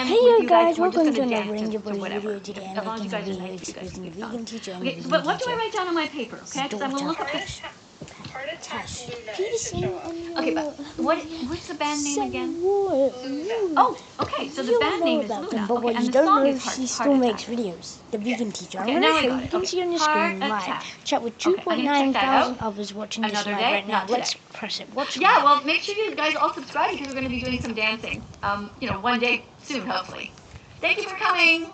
am Hey with you you guys, we're just welcome to gonna another dance Ranger to Boy whatever. video today. As I'm long as you making a guys are video nice, you guys exposing the can keep vegan going. teacher and Okay, the but vegan what do I teacher. write down on my paper? Okay, because I'm gonna look up this. Heart attack Tash Luna, it should Peterson show up. and Okay, but what's the band name again? Oh, okay, so the you band know name is about Luna. them, but Okay, what and you the don't song know is is she Heart still makes Attack. videos. The vegan teacher. Okay, I'm now gonna I show got you. it. You can Okay. see on your Heart screen live. Attack. Chat with Okay, I'm gonna check 2.9 that thousand out. others watching this Another live day, right now. not Let's today. press it. Watch Yeah, it. well, make sure you guys all subscribe because we're going to be doing some dancing. One day soon, hopefully. Thank you for coming.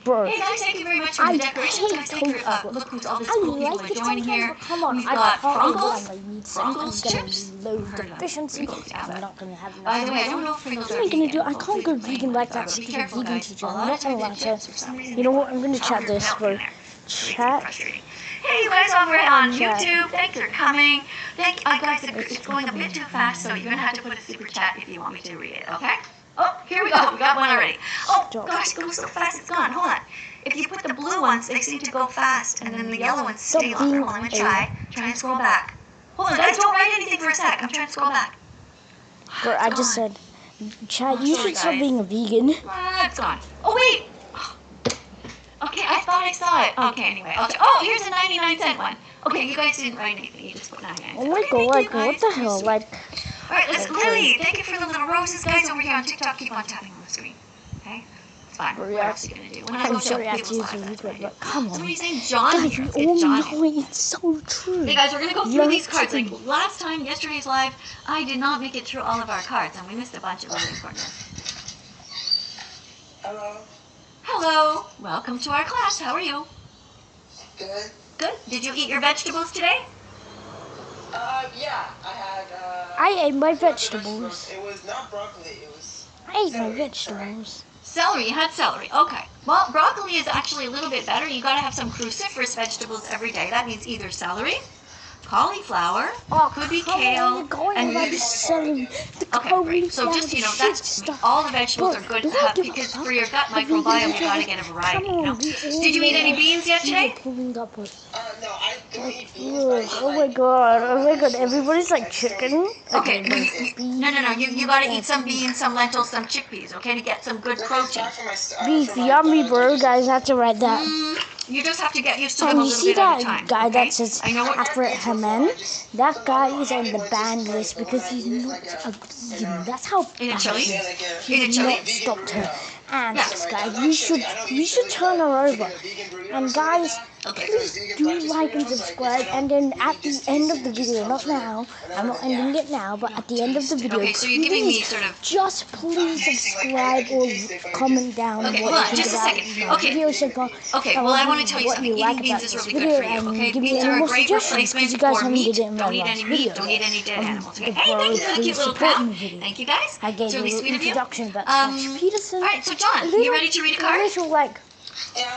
Bro, Hey guys, thank you very much for the decorations. Guys, thank you for look who's all these cool people are joining here. Come on, We've I got can't Pringles. I need Pringles I'm chips. gonna load Heard of deficiency. Pringles, yeah, I'm but- not gonna have enough. By the way, I don't know if Pringles What are am I gonna vegan. do? I Hopefully can't go the plain vegan like ones are, that but be stupid careful, vegan guys. teacher. A I'm lot not of gonna times lie the to chips, for some reason, you know they what? I'm gonna put chat powdered this, milk bro. in there. Really Chat. frustrating. Hey, you guys over on Chat. YouTube, thanks for coming. Thank guys, it's going a bit too fast, so you're gonna have to put a super chat if you want me to read it, okay? Oh, here we go. We got one already. Oh, gosh, it goes so fast. It's gone. Hold on. If you put the blue ones, they seem to go fast, and then the yellow ones stay longer. Hold on, I'm gonna try. Try and scroll back. Hold on, guys, don't write anything for a sec. I'm trying to scroll back. Bro, I just said, Chad, Oh, you sorry, should stop guys. being a vegan. It's gone. Oh, wait. Okay, I thought I saw it. Okay, anyway. Oh, here's a 99-cent one. Okay, you guys didn't write anything. You just put 99 Oh cents. my Okay, god, thank you, what guys. the Very hell? sweet. Like, All right, let's Lily, thank you for the little roses, guys, over here on TikTok. Keep on tapping on the screen. Okay? It's fine. What else are you going to do? When I go I'm to sorry I people's used lives, to that's read what I it, do. but come on. Somebody's named John Guys, here. we all It's John know here. it's so true. Hey guys, we're going to go through these cards. Like Let's last time, yesterday's live, I did not make it through all of our cards, and we missed a bunch of really important ones. Hello. Hello. Welcome to our class. How are you? Good. Good. Did you eat your vegetables today? Yeah, I had, I ate my some other vegetables. It was not broccoli, it was... I ate my celery, vegetables. Celery. You had celery. Okay. Well, broccoli is actually a little bit better. You got to have some cruciferous vegetables every day. That means either celery, cauliflower, could be kale, and like celery. The okay, great. So just, that's all the vegetables are good to have because for your gut microbiome, you got to get a variety. Did you eat any beans yet today? No, I don't eat beans, Ugh, but I eat, oh my god, everybody's like chicken. Okay, no, you got to eat some beans, some lentils, some chickpeas, okay, to get some good protein. Beef, yummy, bro, guys, have to write that. You just have to get used to them And a you little see bit at a that time. guy okay? that says I know what. Afro Haman? That guy is on the banned list because he's not a vegan. That's how In a bad chili? he is. In a He's chili? not stopped her. And Yeah. this guy, we should turn her over. And guys, please do like and subscribe. And then at the end of the video, not now, I'm not ending it now, but at the end of the video, Okay, so you're giving me please, sort of. just please subscribe or comment down Okay, what hold on, you think just a about second. my Okay. video so far. Okay, Tell well, I me want to tell you what something. like Eating beans about is this really video good for you, and okay? give me Beans any are a more great suggestions, 'cause replacement you guys for haven't meat. did it in my Don't eat last any meat. video. Don't eat any dead animals. Okay? the Hey, thank you for the bros, cute little support pat. me video. Thank you, guys. I gave It's you really an sweet of you. introduction about Tash Peterson. All right, so John, A little- you ready to read a a card? little, like,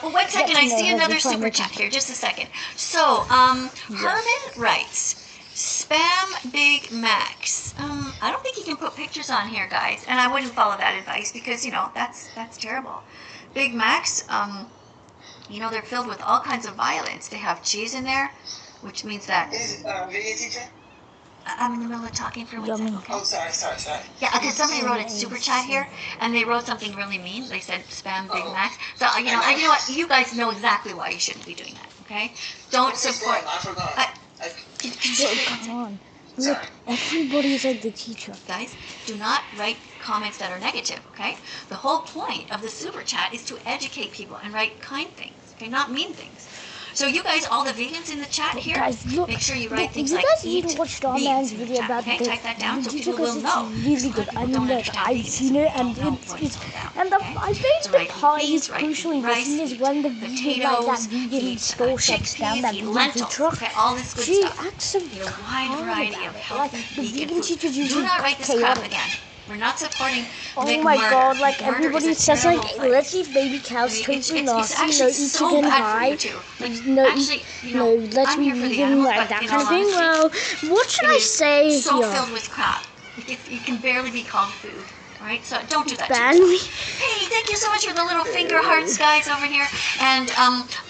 Well, one second, to I know see her another before I super make chat it. here. Just a second. So, Herman writes, Spam Big Macs. I don't think you can put pictures on here, guys, and I wouldn't follow that advice because, that's terrible. Big Macs, they're filled with all kinds of violence. They have cheese in there, which means that... Is it, vegan teacher? I'm in the middle of talking for 1 second, Yummy. okay? Oh, sorry. Yeah, because somebody wrote a super chat here, and they wrote something really mean. They said spam Big Macs. So, you know what? You guys know exactly why you shouldn't be doing that, okay? Don't support... I forgot. come on. Look, everybody's like the teacher. Guys, do not write comments that are negative, okay? The whole point of the super chat is to educate people and write kind things, okay? Not mean things. So you guys, all the vegans in the chat here, Guys, look, make sure you write things you like guys eat even watched Star beans Man's in the video chat, about okay? the Type that down so teacher people will because know. it's really good. I mean, like, I've seen it and it's and the my favorite part is crucially missing is when the vegan, like that vegan store shuts down, that vegan food truck. Okay, all this good She stuff. acts so A wide kind variety about of it. healthy Like, the vegan vegan food. teacher's Do usually not write this crap chaotic. again. We're not supporting Oh big my murder. god, like Murder everybody is a says like, terrible place. let's eat baby cows, I mean, totally it's nasty, no actually eat so chicken bad for high, you too. Like, no actually, let's I'm be here for the vegan, animals, like but that in kind of all thing. honesty, Well, what should it I is say so here? filled with crap. It can barely be called food. Alright, so don't do that. Ban to me? yourself. Hey, thank you so much for the little finger hearts, guys, over here. And,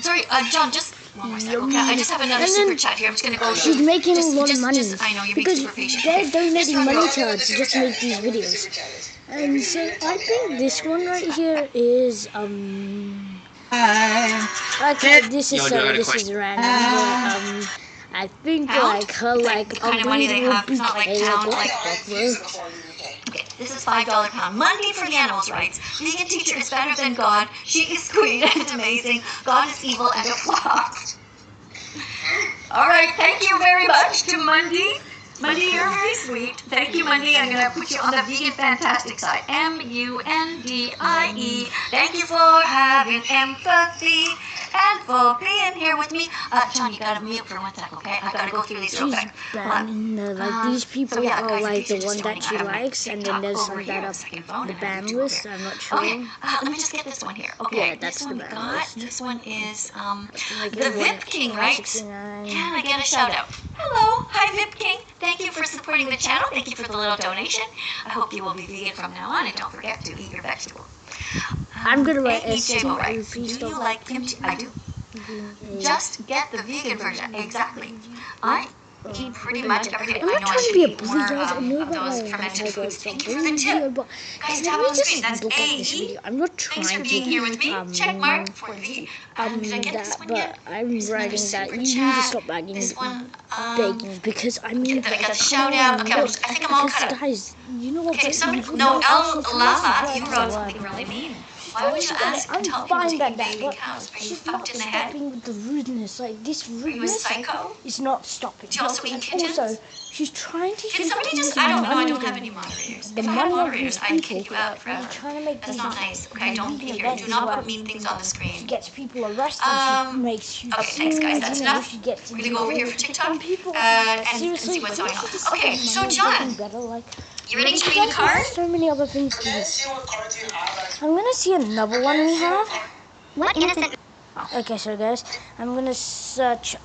sorry, John, just one more second, okay? I just have another And then super chat here. I'm just gonna go. She's making a lot of money I know, you're being because super patient. they're Okay. donating money to Tell her them to the just super make chat. these Tell them what the videos. super chat is. And so I think this one right here is okay, this is random, but I think Pound? like her like The kind of money they have, be it's not like pound, like okay, this is $5 pound. Monday for the animals' rights. Vegan teacher is better than God. She is queen and amazing. God is evil and a flop. All right, thank you very much to Mundy. Mundy, you're very sweet. Thank you, Mundy. I'm going to put you on the Vegan Fantastic side. M-U-N-D-I-E. Thank you for having empathy and for being here with me. John, you got to mute for 1 sec, okay? I got to go through these real she's quick. banning like these people so yeah, are guys, like if the you're one just that she joining, I have my likes, and then TikTok there's over some here, that second up phone, the and I have ban YouTube over list. here. I'm not sure. Okay, let me just get this one here. Okay, Yeah, that's this the one we ban got. list. This one is Like the everyone Vip King, right? 69. Can I get a shout out? Hello, hi Vip King. Thank you for supporting the channel. Thank you for the little donation. I hope you will be vegan from now on, and don't forget to eat your vegetables. I'm gonna write AEJ will write, ST. do you like kimchi? I do. Just get the vegan version. Exactly. I eat pretty much every day. I'm I not know I trying to should be a eat bully, more guys. I know of that those my fermented tiger foods. is Thank a you for the video, tip. but Guys, let tap me on the just screen. That's look at this AE. video. I'm not Thanks for trying being here with me. to Check mark for the did I get this that, one but yet? I'm There's another writing that super you need to chat. stop begging, This one, because I okay, mean, then I got the come shout out. on, Okay, look, I think I'm all because cut up. guys, you know what? Okay, somebody, you no, know, El actually, Lama, this you is wrote the something word. really mean. She's Why would you trying to ask I'm and tell people fine to at eat that, baby but cows? Are you she's fucked not in the head? stopping with the rudeness. Like this Are you a rudeness psycho? is not stopping. Do you also eat And kittens? also, she's trying to Can use somebody just, the I don't know, I money don't have of any moderators. the If I had money of moderators, these I'd people. kick you out You're forever. trying to make That's these not nice, okay? Don't be vegan here. events Do not where put mean things on the she screen. gets people arrested. She makes you Okay, thanks guys, that's you know, enough. she gets We're gonna go over here for TikTok and people and seriously see what's going on. just Okay, spend so money John, getting better, like, you ready to because read the card? there's so many other things to do. Let's see what cards you have. I'm gonna see another one we have. What innocent? Okay, so guys, I'm gonna search.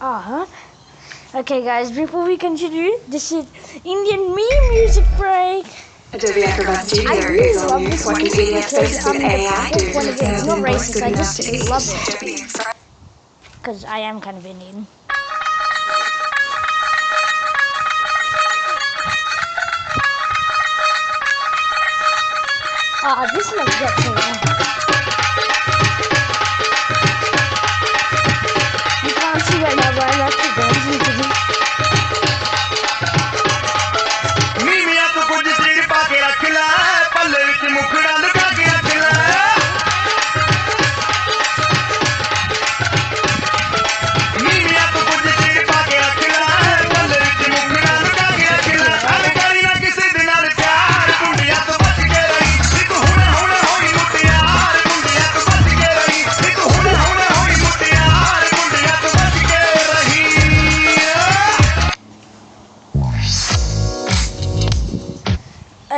Okay, guys, before we continue, this is Indian meme music break. Adobe Acrobat Studio I really is love only this what music PDF because spaces with AI the do. one again, it's not racist. I just love it Adobe Express. because I am kind of Indian. This is like that too. You can't see right now, but I'm actually dancing to this. मीमिया को कुछ सिर पाके रख ला पल्ले विच मुखड़ा लगा के रख ला मीमिया को कुछ सिर पाके रख ला पल्ले विच मुखड़ा लगा के रख ला अरे करी ना किसी दे नाल प्यार मुंडिया तो बच के रही एक हुण हुण होई मुटियार मुंडिया तो बच के रही एक हुण हुण होई मुटियार मुंडिया तो बच के रही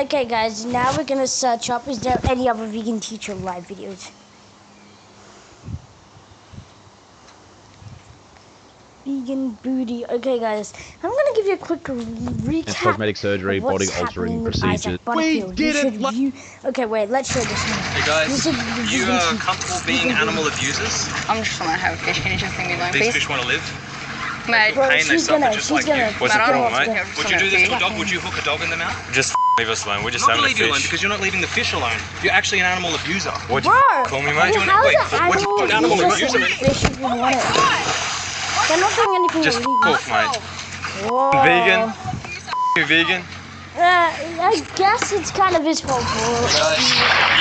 Okay, guys, now we're gonna search up. Is there any other vegan teacher live videos? Vegan booty. Okay, guys, I'm gonna give you a quick recap. Cosmetic surgery, of what's body altering happening with procedures. Isaac Butterfield. We did You it should view. Okay, wait. Let's show this one. Hey guys, This is the you vegan are teacher. comfortable being animal abusers? I'm just gonna have a fish. Can you just leave me alone, These please? fish want to live. Mate, Bro, Pain, they she's suffer gonna. just She's like you. gonna. What's she's the gonna problem, have to mate? go. Would you do this to a dog? Would you hook a dog in the mouth? Just leave us alone. We're just I'm not having gonna leave you a alone fish. because you're not leaving the fish alone. You're actually an animal abuser. What'd you Bro, call me, I mate? mean, wanna- how wait, is what do you want animal animal abuser? fish if you want it? They're not doing anything Just illegal. cook, mate. Whoa. Vegan? You vegan? I guess it's kind of his fault.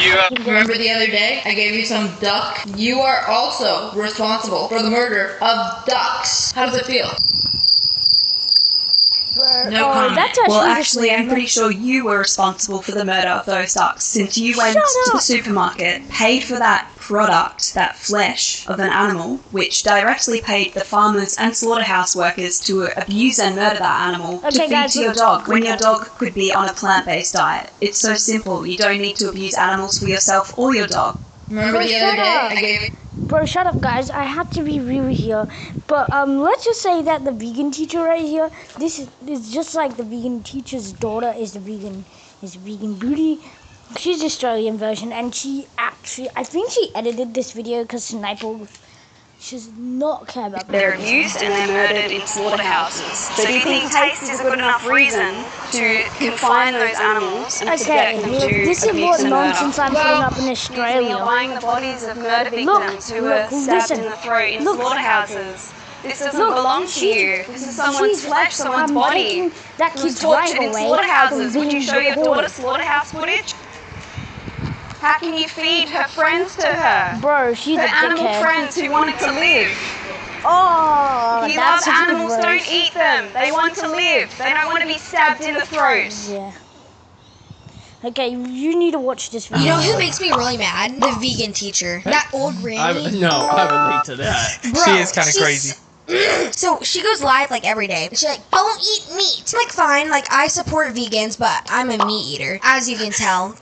You Remember the other day I gave you some duck? You are also responsible for the murder of ducks. How does it feel? No comment. That's Well, the actually, I'm same. pretty sure you were responsible for the murder of those ducks, since you went Shut to the up. supermarket, paid for that product, that flesh of an animal, which directly paid the farmers and slaughterhouse workers to abuse and murder that animal to Okay, feed guys, to your look. dog, when your dog could be on a plant-based diet. It's so simple. You don't need to abuse animals for yourself or your dog. Remember the other day I gave Bro, shut up, guys. I have to be real here. But let's just say that the vegan teacher right here, this is just like the vegan teacher's daughter is vegan booty. She's the Australian version, and she actually, I think she edited this video because Sniper She does not care about They're babies. abused and they're murdered in slaughterhouses. So do you think taste is a good enough reason to confine those animals and subject them to This is abuse what and nonsense murder? I'm putting up in We Australia. are buying the bodies of murder Look, victims who were look, stabbed listen. in the throat in Look. slaughterhouses. This doesn't Look, belong to you. This is someone's flesh, someone's body. taking that Who was kid's right tortured in away slaughterhouses. from Would you being show your daughter reported. slaughterhouse footage? How can you feed her friends to her? Bro, she's Her a animal dickhead. friends who wanted to live. Oh, He that's loves such a good animals, roast. don't eat them. They want to live. They don't want to be stabbed in the throat. Yeah. Okay, you need to watch this video. You know who makes me really mad? The vegan teacher. That old granny. I relate to that. Bro, She is kind of she's- crazy. So she goes live like every day. She's like, don't eat meat. I'm like, fine, like I support vegans, but I'm a meat eater. As you can tell.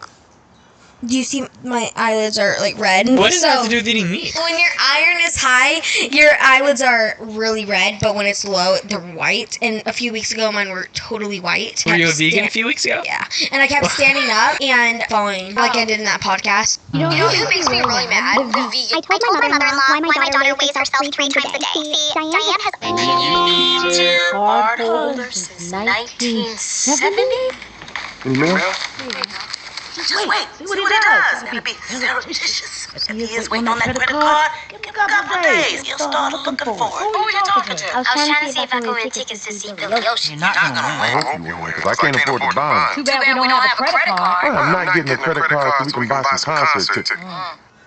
Do you see my eyelids are like red? What does that have So, to do with eating meat? when your iron is high, your eyelids are really red, but when it's low, they're white. And a few weeks ago, mine were totally white. Were you a Kept vegan a stand- few weeks ago? Yeah. And I kept standing up and falling, like I did in that podcast. You know who makes me really mad? The vegan. I told my mother-in-law why my daughter weighs herself 3 times a day. See, Diane has... Card holder since 1970? Just wait, see what he does. It's gonna be surreptitious. If he is waiting on that credit card, give him a couple days. He'll start looking for it. Who are you talking to? I was trying to see if I could win tickets to see Billy Ocean. You're not gonna I hope you win, 'cause I can't afford to buy them. Too bad we don't have a credit card. I'm not getting a credit card so we can buy some concert tickets.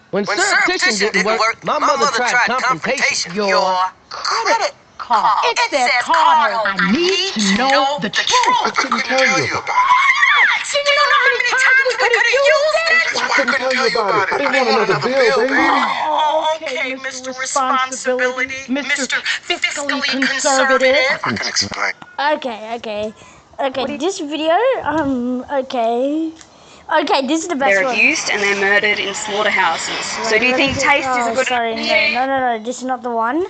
When surreptition didn't work, my mother tried confrontation. Your credit card. It says card holder. I need to know the truth. I couldn't tell you about it. So you know how many times we could have used it? That's why I couldn't tell you about it. I didn't want another bill, baby. Oh, okay, Mr. Responsibility, Mr. Fiscally Conservative. I can explain. Okay. This video, okay, this is the best They're one. abused and they're murdered in slaughterhouses. So do you think taste is a good... Sorry, no, this is not the one.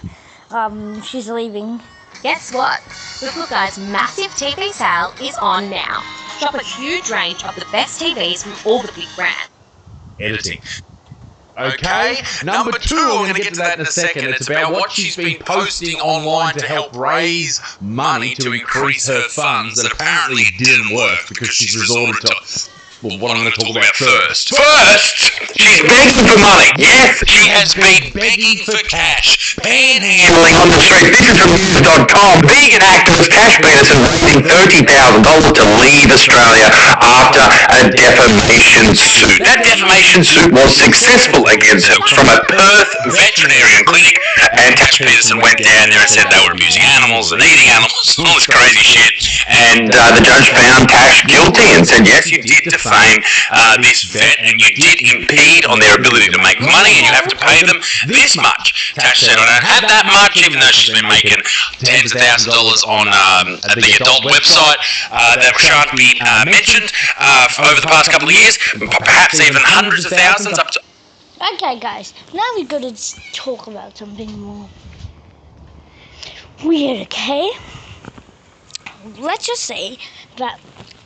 She's leaving. Guess what? The Good Guys massive TV sale is on now. Shop a huge range of the best TVs from all the big brands. Editing. Okay, number 2, I'm going to get to that in a second. It's about what she's been posting online to help raise money to increase her funds that apparently didn't work because she's resorted to, well, what I'm going to talk about first. First, she's begging for money. Yes, she has been begging for cash. Panhandling on the street. This is from news.com. Vegan activist Tash Peterson raising $30,000 to leave Australia after a defamation suit. That defamation suit was successful against her from a Perth veterinarian clinic, and Tash Peterson went down there and said they were abusing animals and eating animals and all this crazy shit. And the judge found Tash guilty and said, yes, you did defame this vet and you did impede on their ability to make money and you have to pay them this much. Tash said, I don't have that much, even though she's been making tens of thousands of dollars on the adult website that shan't be mentioned over the past couple of years, perhaps even hundreds of thousands up to... Okay, guys, now we've got to talk about something more weird, okay? Let's just say that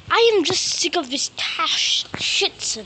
I am just sick of this Tash Shitson.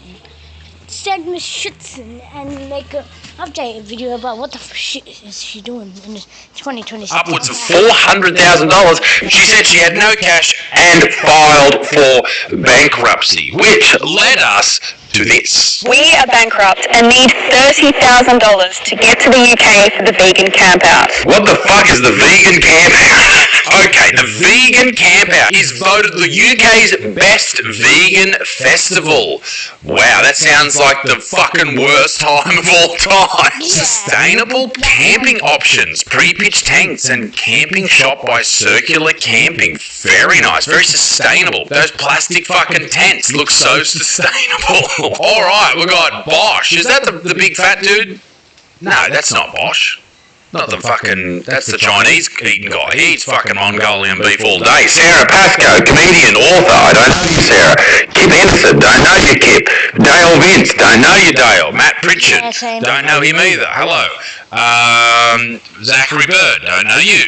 Send Miss Shitson and make a update video about what the shit is she doing in 2026. Upwards of $400,000. She said she had no cash and filed for bankruptcy, which led us to this. We are bankrupt and need $30,000 to get to the UK for the vegan camp out. What the fuck is the vegan camp out? Okay, the vegan camp out is voted the UK's best vegan festival. Wow, that sounds like the fucking worst time of all time. Sustainable camping options, pre-pitched tents and camping shop by Circular Camping. Very nice, very sustainable. Those plastic fucking tents look so sustainable. Alright, we got Bosch. Is that the big fat dude? No, that's not Bosch. Not the fucking... That's the Chinese eating guy. He eats fucking Mongolian beef all day. Sarah Pascoe, comedian, author. I don't know you, Sarah. Kip Henderson. Don't know you, Kip. Dale Vince. Don't know you, Dale. Matt Pritchard. Don't know him either. Hello. Zachary Bird, don't know you.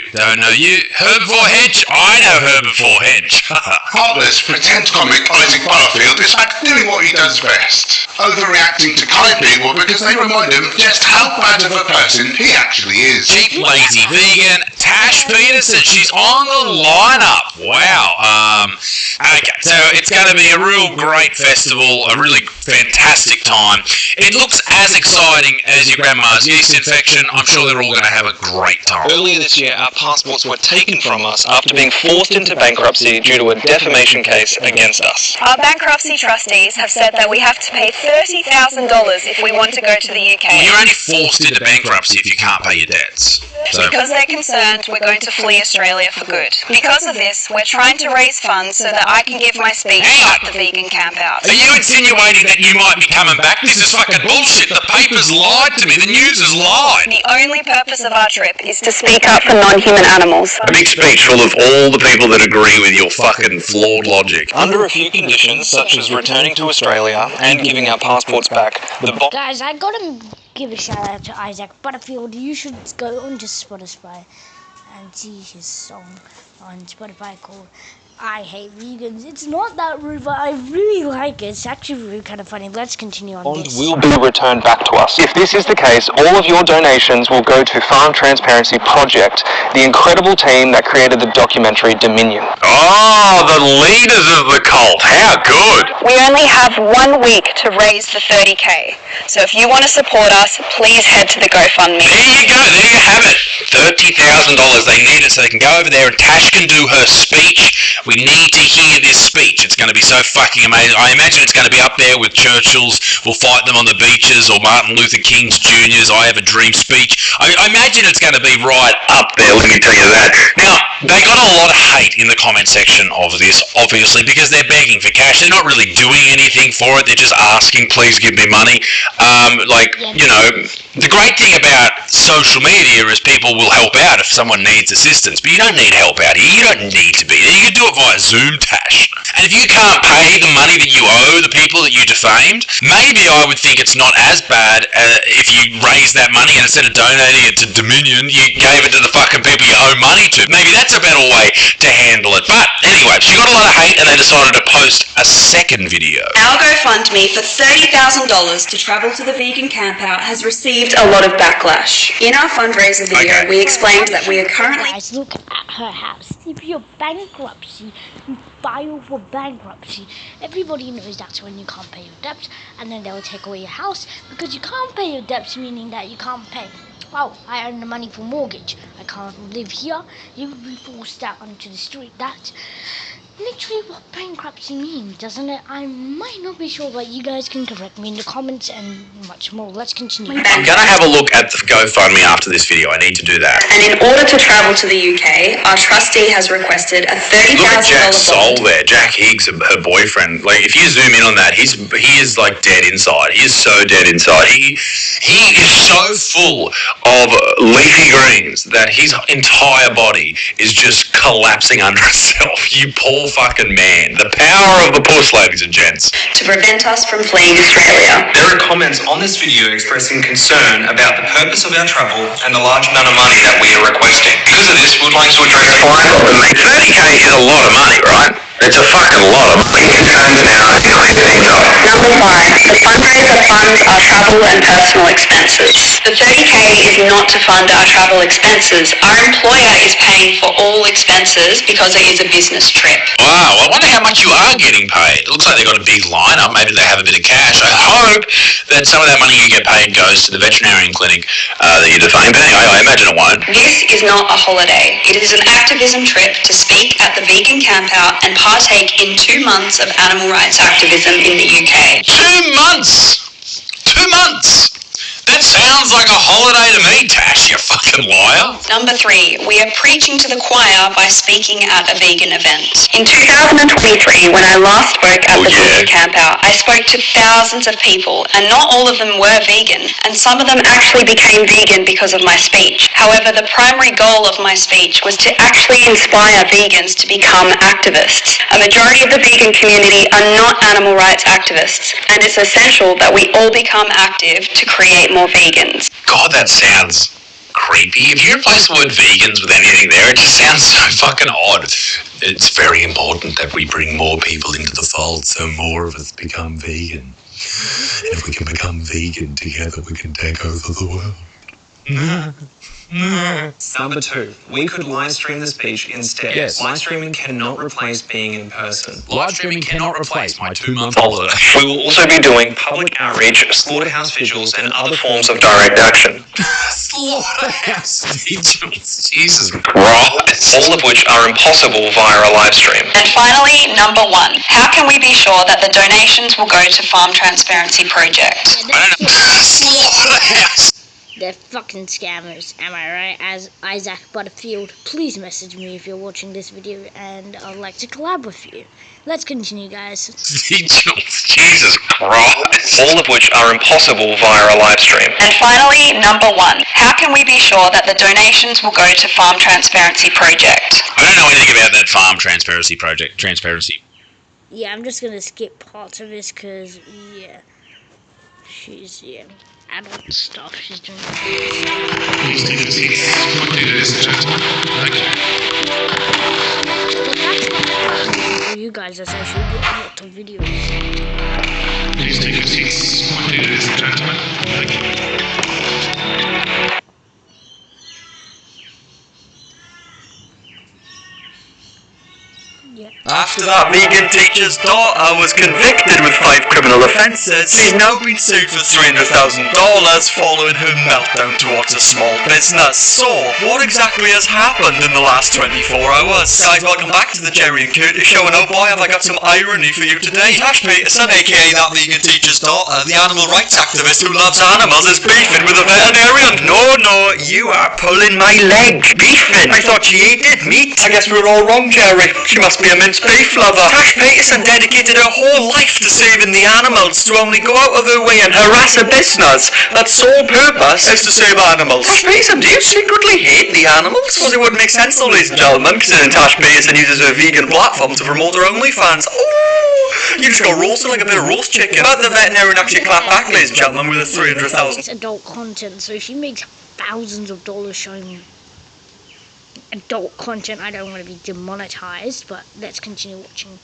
Herbivore Hedge, I know Herbivore Hedge. Heartless, pretend comic Isaac Butterfield is back doing what he does best. Overreacting to kind people because they remind him of just how bad of a person he actually is. Cheap, lazy vegan, Tash Peterson, she's on the lineup. Wow. Okay, so it's going to be a real great festival, a really fantastic time. It looks as exciting as your grandma's yeast infection. I'm sure they're all going to have a great time. Earlier this year, our passports were taken from us after being forced into bankruptcy due to a defamation case against us. Our bankruptcy trustees have said that we have to pay $30,000 if we want to go to the UK. You're only forced into bankruptcy if you can't pay your debts. So. Because they're concerned we're going to flee Australia for good. Because of this, we're trying to raise funds so that I can give my speech at the vegan camp out. Are you insinuating that you might be coming back? This is fucking bullshit. The papers lied to me. The news has lied. The only purpose of our trip is to speak up for non-human animals. A big speech full of all the people that agree with your fucking flawed logic. Under a few conditions, such as returning to Australia and giving our passports back, Guys, I gotta give a shout out to Isaac Butterfield. You should go onto Spotify and see his song on Spotify called I Hate Vegans. It's not that rude, but I really like it. It's actually really kind of funny. Let's continue on this. will be returned back to us. If this is the case, all of your donations will go to Farm Transparency Project, the incredible team that created the documentary Dominion. Oh, the leaders of the cult. How good. We only have 1 week to raise the $30,000. So if you want to support us, please head to the GoFundMe. There you go. There you have it. $30,000. They need it so they can go over there and Tash can do her speech. We need to hear this speech. It's going to be so fucking amazing. I imagine it's going to be up there with Churchill's We'll Fight Them on the Beaches or Martin Luther King's Jr.'s I Have a Dream speech. I imagine it's going to be right up there, let me tell you that. Now, they got a lot of hate in the comment section of this, obviously, because they're begging for cash. They're not really doing anything for it. They're just asking, please give me money. The great thing about social media is people will help out if someone needs assistance, but you don't need help out here. You don't need to be there. You can do it via Zoom, Tash. And if you can't pay the money that you owe the people that you defamed, maybe I would think it's not as bad if you raised that money and instead of donating it to Dominion, you gave it to the fucking people you owe money to. Maybe that's a better way to handle it. But anyway, she got a lot of hate and they decided to post a second video. Our GoFundMe for $30,000 to travel to the vegan campout has received a lot of backlash. In our fundraiser video, we explained that we are currently... Guys, look at her house. If you're bankruptcy, you file for bankruptcy. Everybody knows that's when you can't pay your debts, and then they'll take away your house because you can't pay your debts, meaning that you can't pay. Oh, I earn the money for mortgage. I can't live here. You would be forced out onto the street. That's literally what bankruptcy means, doesn't it? I might not be sure, but you guys can correct me in the comments and much more. Let's continue. I'm going to have a look at the GoFundMe after this video. I need to do that. And in order to travel to the UK, our trustee has requested a $30,000 Look at Jack's soul there. Jack Higgs, her boyfriend. Like, if you zoom in on that, he is like dead inside. He is so dead inside. He is so full of leafy greens that his entire body is just collapsing under itself. You poor fucking man. The power of the puss, ladies and gents. To prevent us from fleeing Australia. There are comments on this video expressing concern about the purpose of our travel and the large amount of money that we are requesting. Because of this, we would like to address $30,000 is a lot of money, right? It's a fucking lot of money. Number 5. The fundraiser funds our travel and personal expenses. The $30,000 is not to fund our travel expenses. Our employer is paying for all expenses because it is a business trip. Wow, I wonder how much you are getting paid. It looks like they've got a big lineup. Maybe they have a bit of cash. I hope that some of that money you get paid goes to the veterinarian clinic that you defamed. But anyway, I imagine it won't. This is not a holiday. It is an activism trip to speak at the vegan campout and partake in 2 months of animal rights activism in the UK. 2 months? 2 months? That sounds like a holiday to me, Tash, you fucking liar. Number 3, we are preaching to the choir by speaking at a vegan event. In 2023, when I last spoke at the vegan campout, I spoke to thousands of people, and not all of them were vegan, and some of them actually became vegan because of my speech. However, the primary goal of my speech was to actually inspire vegans to become activists. A majority of the vegan community are not animal rights activists, and it's essential that we all become active to create more vegans. vegans. God, that sounds creepy. If you replace the word vegans with anything there, it just sounds so fucking odd. It's very important that we bring more people into the fold so more of us become vegan. And if we can become vegan together, we can take over the world. Number 2, we could live stream the speech instead. Yes. Live streaming cannot replace being in person. Live streaming cannot replace my 2-month holiday. We will also be doing public outreach, slaughterhouse vigils, and other forms of direct action. Slaughterhouse vigils. Jesus Christ. All of which are impossible via a live stream. And finally, number 1, how can we be sure that the donations will go to Farm Transparency Project? Slaughterhouse. They're fucking scammers, am I right? As Isaac Butterfield, please message me if you're watching this video and I'd like to collab with you. Let's continue, guys. Jesus Christ. All of which are impossible via a live stream. And finally, number 1, how can we be sure that the donations will go to Farm Transparency Project? I don't know anything about that Farm Transparency Project. Transparency. Yeah, I'm just gonna skip parts of this because, yeah, she's, adult stuff she's doing. For you guys, that's actually a lot of videos. Please take your seats, ladies and gentlemen. Thank you. After that vegan teacher's daughter was convicted with 5 criminal offences, she's now been sued for $300,000 following her meltdown towards a small business. So, what exactly has happened in the last 24 hours? Guys, welcome back to the Jerry and Curtis show, and oh boy have I got some irony for you today. Tash Peterson, aka that vegan teacher's daughter, the animal rights activist who loves animals, is beefing with a veterinarian. No, you are pulling my leg. Beefing? I thought she ate meat. I guess we were all wrong, Jerry. She must be a minced beef lover. Tash Peterson dedicated her whole life to saving the animals, to only go out of her way and harass a business that's sole purpose is to save animals. Tash Peterson, do you secretly hate the animals? Well, it would make sense though, ladies and gentlemen, considering Tash Peterson uses her vegan platform to promote her OnlyFans. Oh, you just got roasted like a bit of roast chicken. But the veterinarian actually clapped back, ladies and gentlemen, with a $300,000. It's adult content, so she makes thousands of dollars showing adult content. I don't want to be demonetized, but let's continue watching.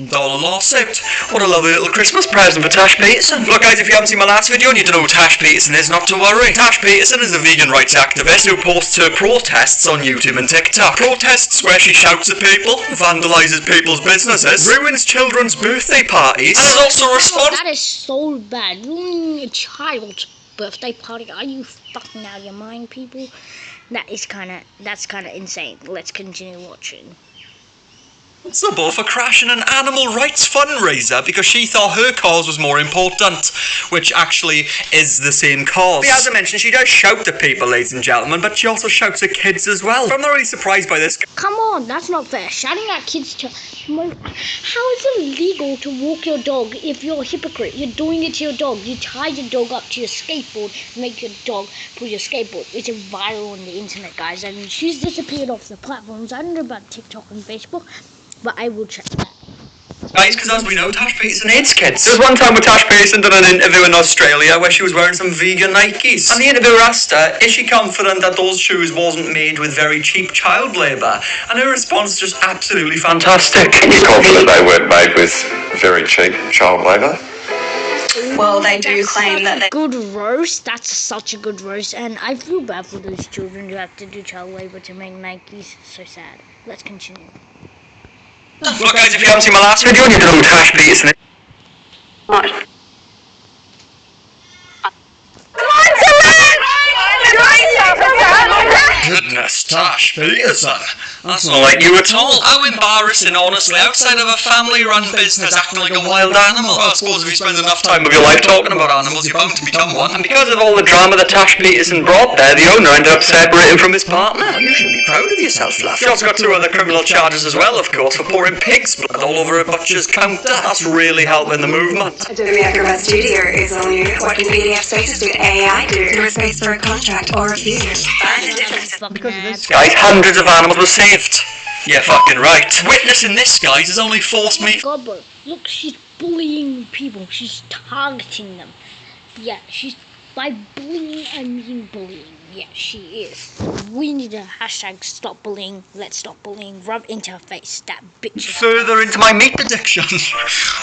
Dollar lawsuit. What a lovely little Christmas present for Tash Peterson. Look guys, if you haven't seen my last video and you don't know who Tash Peterson is, not to worry. Tash Peterson is a vegan rights activist who posts her protests on YouTube and TikTok. Protests where she shouts at people, vandalizes people's businesses, ruins children's birthday parties, and is also responsible. That is so bad. Ruining a child's birthday party. Are you fucking out of your mind, people? That's kind of insane. Let's continue watching. Responsible for crashing an animal rights fundraiser because she thought her cause was more important, which actually is the same cause. As I mentioned, she does shout at people, ladies and gentlemen, but she also shouts at kids as well. I'm not really surprised by this. Come on, that's not fair. Shouting at kids to... How is it illegal to walk your dog if you're a hypocrite? You're doing it to your dog. You tie your dog up to your skateboard, make your dog pull your skateboard. It's viral on the internet, guys. I mean, she's disappeared off the platforms. I don't know about TikTok and Facebook, but I will check that. Guys, because as we know, Tash Peterson hates kids. There was one time where Tash Peterson did an interview in Australia where she was wearing some vegan Nikes. And the interviewer asked her, is she confident that those shoes wasn't made with very cheap child labour? And her response is just absolutely fantastic. You're confident they weren't made with very cheap child labour? Well, they do claim that they... Good roast. That's such a good roast. And I feel bad for those children who have to do child labour to make Nikes. So sad. Let's continue. Look guys, if you haven't seen my last video and you don't know who Tash Peterson is... What? Goodness, Tash Peterson. That's not like you at all. How embarrassing, honestly. Outside of a family-run business, acting like a wild animal. Well, I suppose if you spend enough time of your life talking about animals, you're bound to become one. And because of all the drama that Tash Peterson brought there, the owner ended up separating from his partner. You should be proud of yourself, Fluff. She also got 2 other criminal charges as well, of course, for pouring pig's blood all over a butcher's counter. That's really helping the movement. Adobe Acrobat Studio is all new. What can PDF spaces with AI do? Do a space for a contract or refuse? Find the difference. Guys, hundreds of animals were saved. Yeah, fucking right. Witnessing this, guys, has only forced me... God, bro. Look, she's bullying people. She's targeting them. Yeah, she's By bullying, I mean bullying. Yeah, she is. We need a hashtag stop bullying. Let's stop bullying. Rub into her face. That bitch. Further into my meat addiction.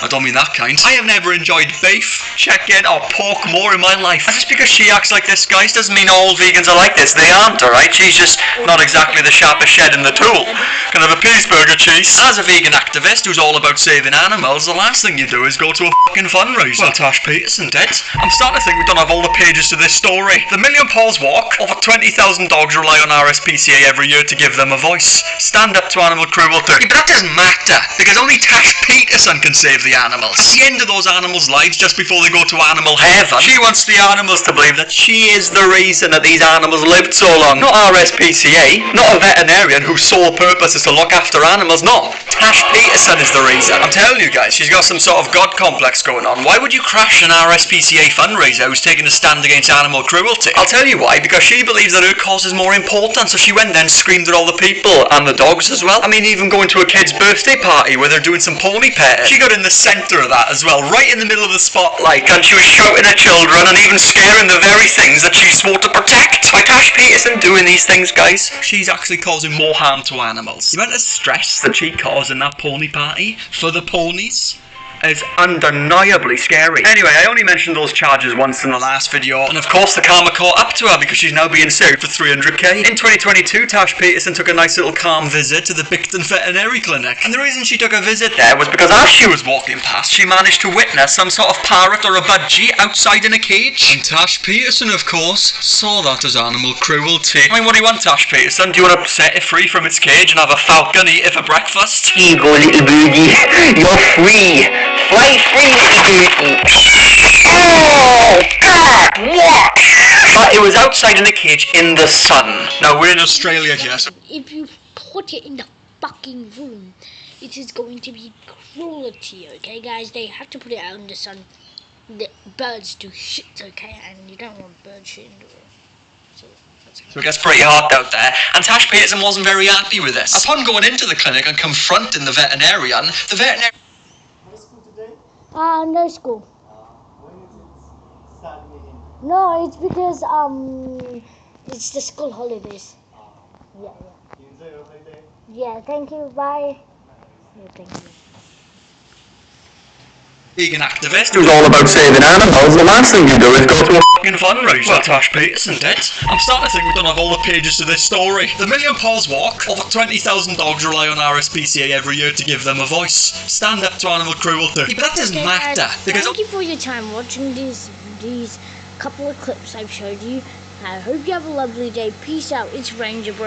I don't mean that kind. I have never enjoyed beef, chicken, or pork more in my life. And just because she acts like this, guys, doesn't mean all vegans are like this. They aren't, alright? She's just not exactly the sharpest shed in the tool. Can have a cheeseburger, cheese. As a vegan activist who's all about saving animals, the last thing you do is go to a fucking fundraiser. Well, Tash Peterson did. I'm starting to think we don't have all the pages to this story. The Million Paws Walk. Over 20,000 dogs rely on RSPCA every year to give them a voice. Stand up to animal cruelty. Yeah, but that doesn't matter, because only Tash Peterson can save the animals. At the end of those animals' lives, just before they go to animal heaven, she wants the animals to believe that she is the reason that these animals lived so long. Not RSPCA, not a veterinarian whose sole purpose is to look after animals, no. Tash Peterson is the reason. I'm telling you guys, she's got some sort of god complex going on. Why would you crash an RSPCA fundraiser who's taking a stand against animal cruelty? I'll tell you why, because she believes that her cause is more important, so she went then screamed at all the people and the dogs as well. I mean, even going to a kid's birthday party where they're doing some pony petting, she got in the centre of that as well, right in the middle of the spotlight, and she was shouting at children and even scaring the very things that she swore to protect. By Tash Peterson doing these things, guys, she's actually causing more harm to animals. The amount of stress that she caused in that pony party for the ponies is undeniably scary. Anyway, I only mentioned those charges once in the last video, and of course the karma caught up to her because she's now being sued for 300k. In 2022, Tash Peterson took a nice little calm visit to the Bicton Veterinary Clinic, and the reason she took a visit there was because as she was walking past, she managed to witness some sort of parrot or a budgie outside in a cage. And Tash Peterson, of course, saw that as animal cruelty. I mean, what do you want, Tash Peterson? Do you want to set it free from its cage and have a falcon eat it for breakfast? Here you go, little birdie. You're free. Fly free, little birdie. Oh, God, what? But it was outside in a cage in the sun. Now, we're in Australia, yes. If you put it in the fucking room, it is going to be cruelty, okay, guys? They have to put it out in the sun. The birds do shit, okay? And you don't want bird shit in the room. So it gets pretty hot out there, and Tash Peterson wasn't very happy with this. Upon going into the clinic and confronting the veterinarian, No school. No, it's because, it's the school holidays. Yeah. Yeah, thank you, bye. Yeah, thank you. Vegan activist who's all about saving animals, the last thing you do is go to a fucking fundraiser. Well, Tash Peterson did. I'm starting to think we don't have all the pages to this story. The Million Paws Walk. Over 20,000 dogs rely on RSPCA every year to give them a voice. Stand up to animal cruelty. Yeah, but that doesn't matter, because thank you for your time watching these couple of clips I've showed you. I hope you have a lovely day. Peace out. It's Ranger Bro.